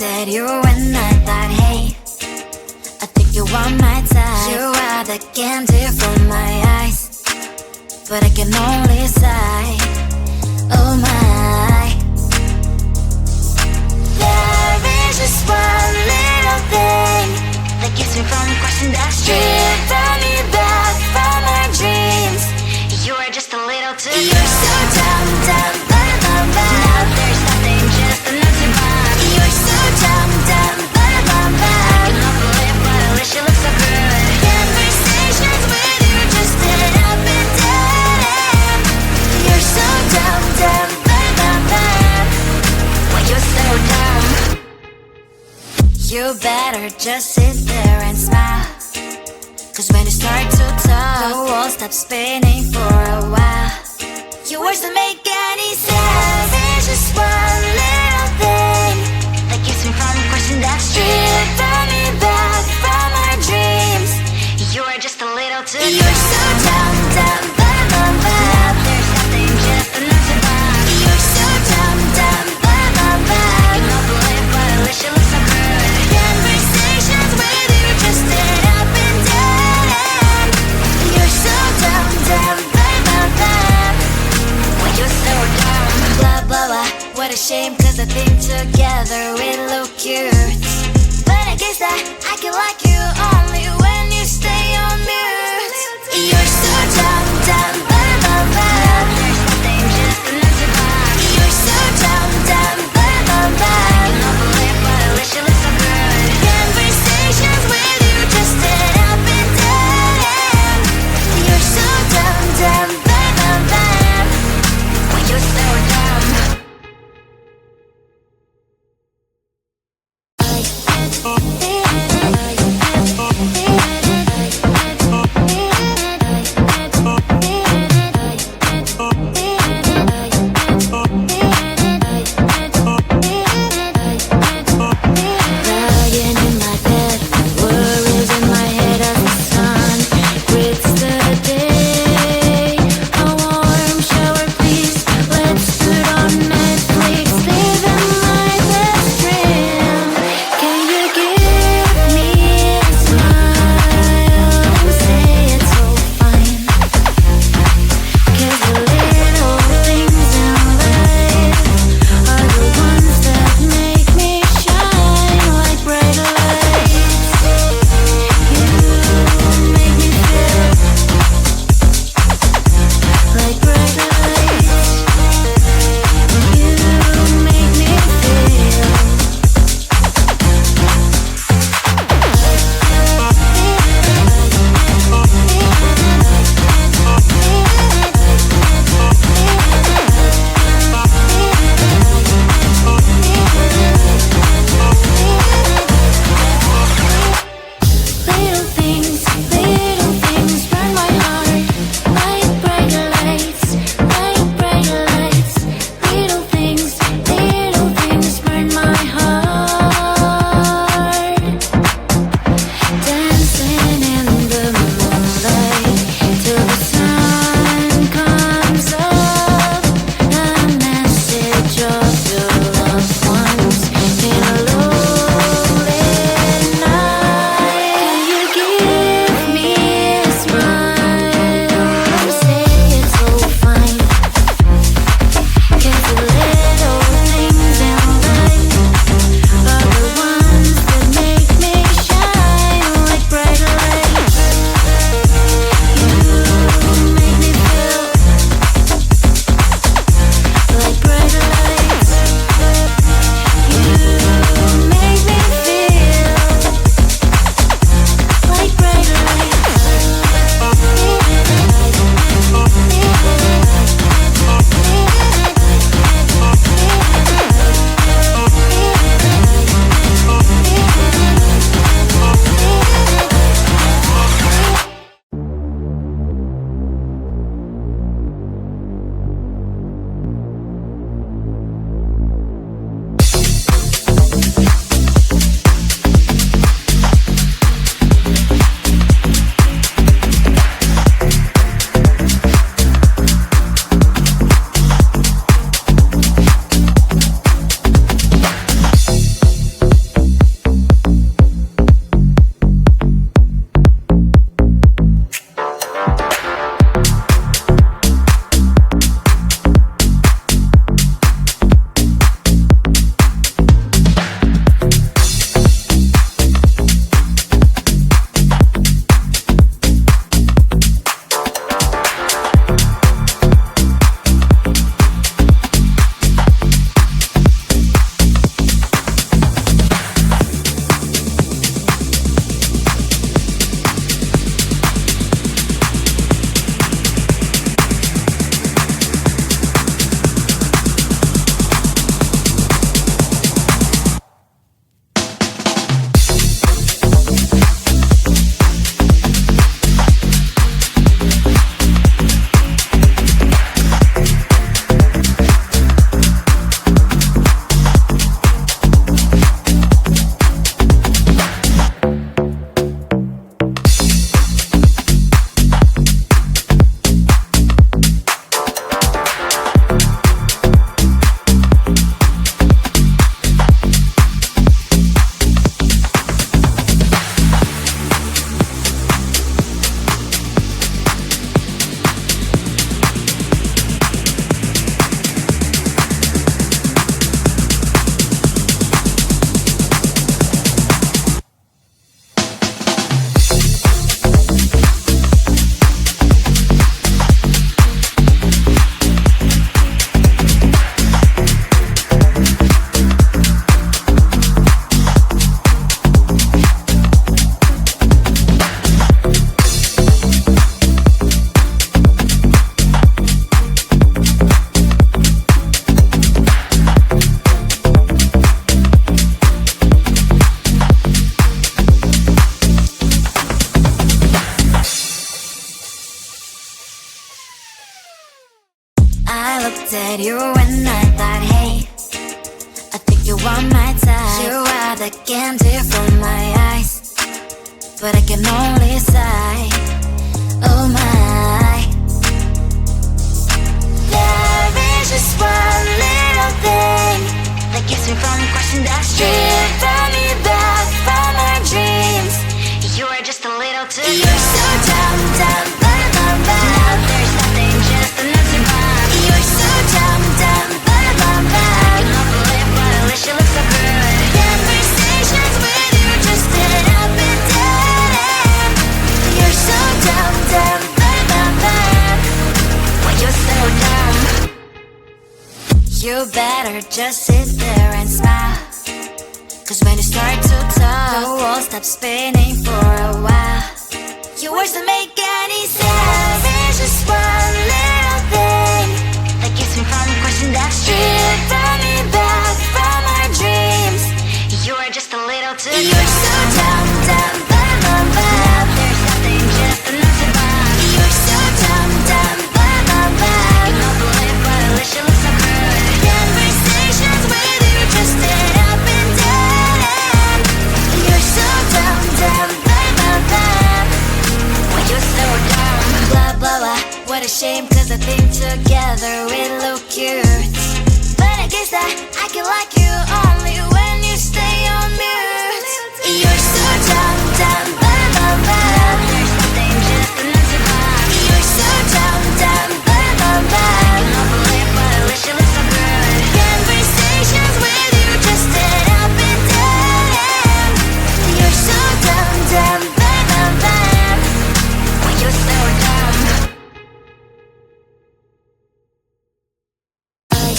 at you and I thought, hey, I think you are my type. You are the candy from my eyes, but I can only sigh, oh my. There is just one little thing that keeps me from crossing that street. Driven me back from my dreams. You are just a little too young. You're so dumb, dumb, bum, bum, bum. Now there's nothing, just enough to bomb. You're so dumb, dumb, bum, bum, bum. I cannot believe, but at least you look so good. Conversations with you just end up in dead end. You're so dumb, dumb, bum, bum, bum. Why you so dumb? You better just sit there and smile, 'cause when you start to talk, the world stops spinning for a while. Your words don't make any sense. There's just one little thing that keeps me from crossing that street. Drive me back from my dreams. You are just a little too young. You're so dumb, dumb, bum, bum, bum. Now there's nothing, just enough to bomb. You're so dumb, dumb, bum, bum, bum. I cannot believe, but at least you look so good. Conversations with you just end up in dead end. You're so dumb, dumb, bum, bum, bum. Why you so dumb? Blah, blah, blah. What a shame, 'cause I think together we look cute. But I guess that I can like you only when you stay on mute. You're so dumb, dumb, bum, bum, bum. There's nothing, just enough to bomb. You're so dumb, dumb, bum, bum, bum. I cannot believe, but at least you look so good. Conversations with you just end up in dead end. You're so dumb, dumb, bum, bum, bum. Why you so dumb? I at you and I thought, hey, I think you are my type. You are the candy from my eyes, but I can only sigh, oh my. There is just one little thing that keeps me from crossing that street. Turn me back from my dreams. You are just a little too young. You're so dumb, dumb, bum, bum, bum. Now there's nothing, just an empty bomb. You're so dumb, dumb, bum, bum, bum. You don't believe, but at least you look so good. Conversations with you just end up in dead end. You're so dumb, dumb, bum, bum, bum. Why you so dumb? You better just sit there and smile, 'cause when you start to talk, the world stops spinning for a while. Your words don't make any sense. There's just one little thing that keeps me from crossing that street. Turn me back from our dreams. You are just a little too young. You're so dumb, dumb, bum, bum, bum. Now there's nothing, just an empty bomb. You're so dumb, dumb, bum, bum, bum. You don't believe, but at least you look so good. Conversations with you just end up in dead end. You're so dumb, dumb, bum, bum, bum. Why you so dumb? Blah, blah, blah. What a shame, 'cause I think together we look cute. But I guess that I can like you only when you stay on mute. You're so dumb, dumb, bum, bum, bum. There's nothing, just an empty bomb. You're so dumb, dumb, bum, bum, bum. You don't believe, but at least you look so good. Conversations with you just end up in dead end. You're so dumb, dumb, bum, bum, bum. Why you so dumb? I